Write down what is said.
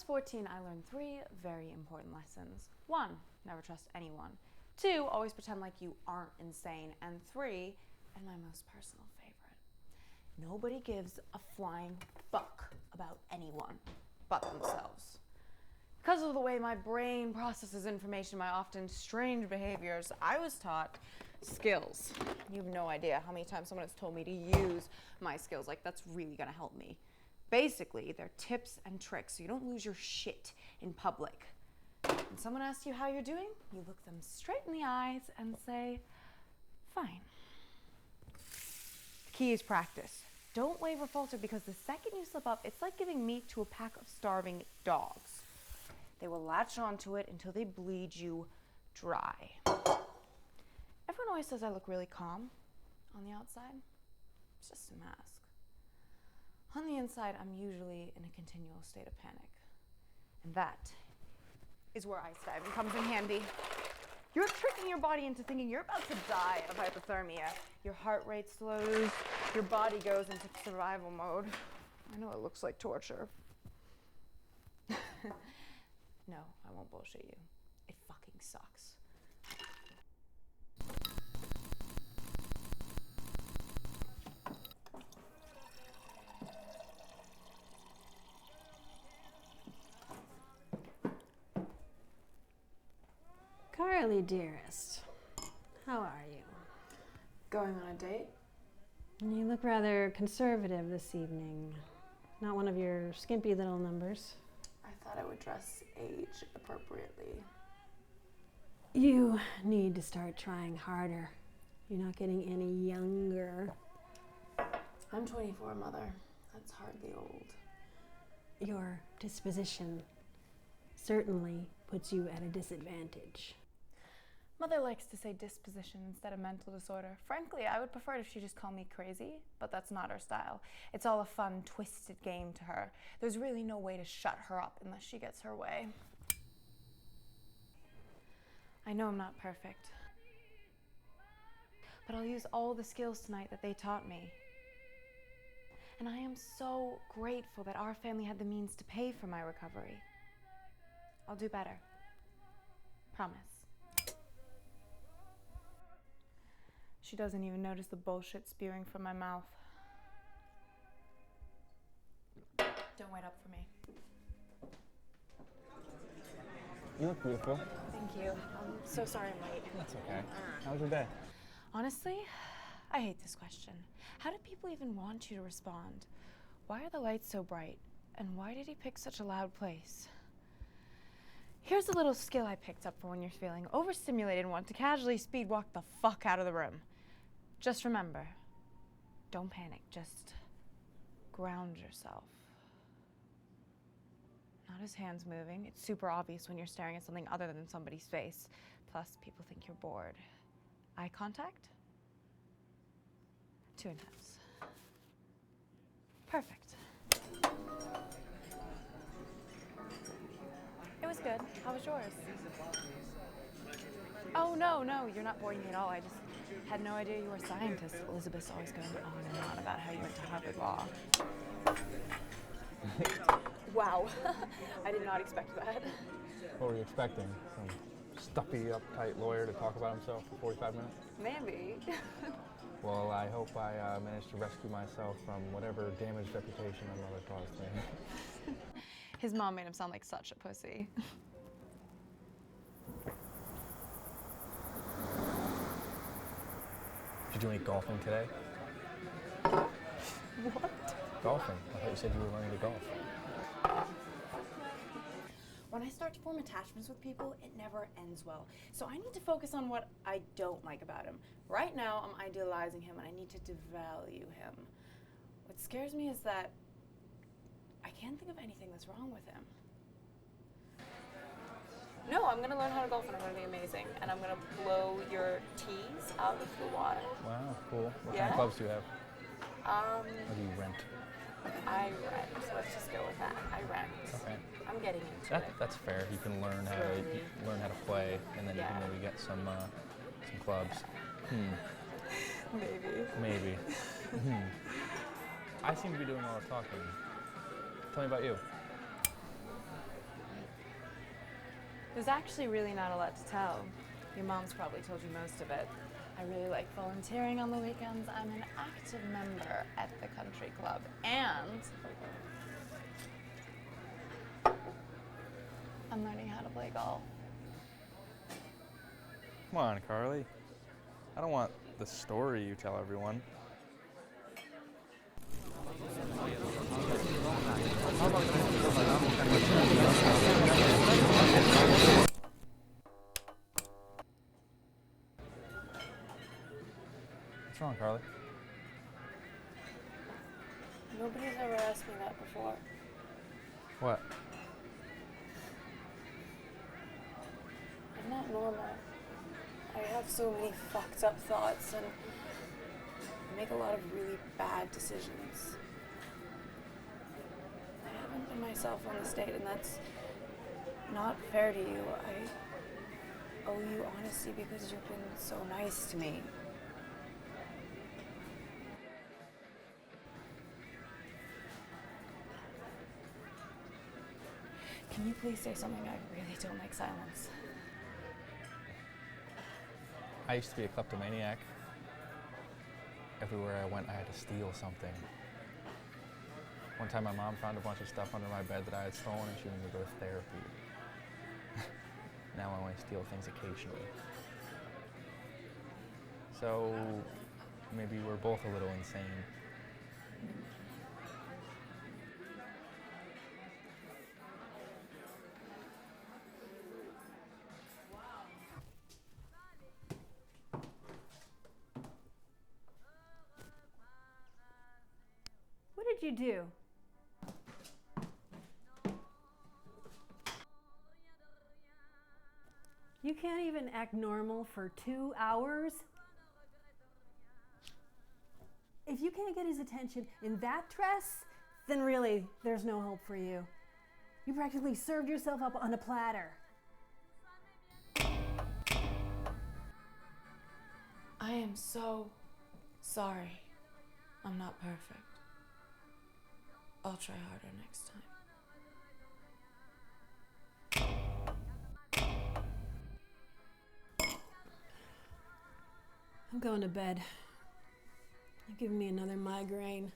14, I learned 3 very important lessons. 1, never trust anyone. 2, always pretend like you aren't insane. And 3, and my most personal favorite, nobody gives a flying fuck about anyone but themselves. Because of the way my brain processes information, my often strange behaviors, I was taught skills. You have no idea how many times someone has told me to use my skills, like that's really gonna help me. Basically, they're tips and tricks so you don't lose your shit in public. When someone asks you how you're doing, you look them straight in the eyes and say, fine. The key is practice. Don't waver, falter, because the second you slip up, it's like giving meat to a pack of starving dogs. They will latch onto it until they bleed you dry. Everyone always says I look really calm on the outside. It's just a mask. On the inside, I'm usually in a continual state of panic. And that is where ice diving comes in handy. You're tricking your body into thinking you're about to die of hypothermia. Your heart rate slows, your body goes into survival mode. I know it looks like torture. No, I won't bullshit you. It fucking sucks. Carly, dearest, how are you? Going on a date? You look rather conservative this evening. Not one of your skimpy little numbers. I thought I would dress age appropriately. You need to start trying harder. You're not getting any younger. I'm 24, Mother. That's hardly old. Your disposition certainly puts you at a disadvantage. Mother likes to say disposition instead of mental disorder. Frankly, I would prefer it if she just called me crazy, but that's not her style. It's all a fun, twisted game to her. There's really no way to shut her up unless she gets her way. I know I'm not perfect, but I'll use all the skills tonight that they taught me. And I am so grateful that our family had the means to pay for my recovery. I'll do better. Promise. She doesn't even notice the bullshit spewing from my mouth. Don't wait up for me. You look beautiful. Thank you. I'm so sorry I'm late. That's okay. How was your day? Honestly, I hate this question. How do people even want you to respond? Why are the lights so bright? And why did he pick such a loud place? Here's a little skill I picked up for when you're feeling overstimulated and want to casually speed walk the fuck out of the room. Just remember, don't panic, just ground yourself. Not his hands moving. It's super obvious when you're staring at something other than somebody's face. Plus, people think you're bored. Eye contact? 2 intense. Perfect. It was good. How was yours? Oh, no, you're not boring me at all. I just had no idea you were a scientist. Elizabeth's always going on and on about how you went to Harvard Law. Wow. I did not expect that. What were you expecting? Some stuffy, uptight lawyer to talk about himself for 45 minutes? Maybe. Well, I hope I managed to rescue myself from whatever damaged reputation my mother caused me. His mom made him sound like such a pussy. Did you do any golfing today? What? Golfing. I thought you said you were learning to golf. When I start to form attachments with people, it never ends well. So I need to focus on what I don't like about him. Right now, I'm idealizing him and I need to devalue him. What scares me is that I can't think of anything that's wrong with him. No, I'm gonna learn how to golf and I'm gonna be amazing. And I'm gonna blow your tees out of the water. Wow, cool. What kind Yeah? of clubs do you have? Or do you rent? I rent. So let's just go with that. I rent. Okay. I'm getting into it. That's fair. You can learn how to play, and then you can maybe get some clubs. Maybe. I seem to be doing all the talking. Tell me about you. There's actually really not a lot to tell. Your mom's probably told you most of it. I really like volunteering on the weekends. I'm an active member at the country club, and I'm learning how to play golf. Come on, Carly. I don't want the story you tell everyone. What's wrong, Carly? Nobody's ever asked me that before. What? I'm not normal. I have so many fucked up thoughts and I make a lot of really bad decisions. I haven't been myself on this date, and that's not fair to you. I owe you honesty because you've been so nice to me. Can you please say something? I really don't like silence. I used to be a kleptomaniac. Everywhere I went, I had to steal something. One time my mom found a bunch of stuff under my bed that I had stolen and she wanted me to go to therapy. Now I only steal things occasionally. So maybe we're both a little insane. What did you do? You can't even act normal for 2 hours? If you can't get his attention in that dress, then really, there's no hope for you. You practically served yourself up on a platter. I am so sorry. I'm not perfect. I'll try harder next time. I'm going to bed. You're giving me another migraine.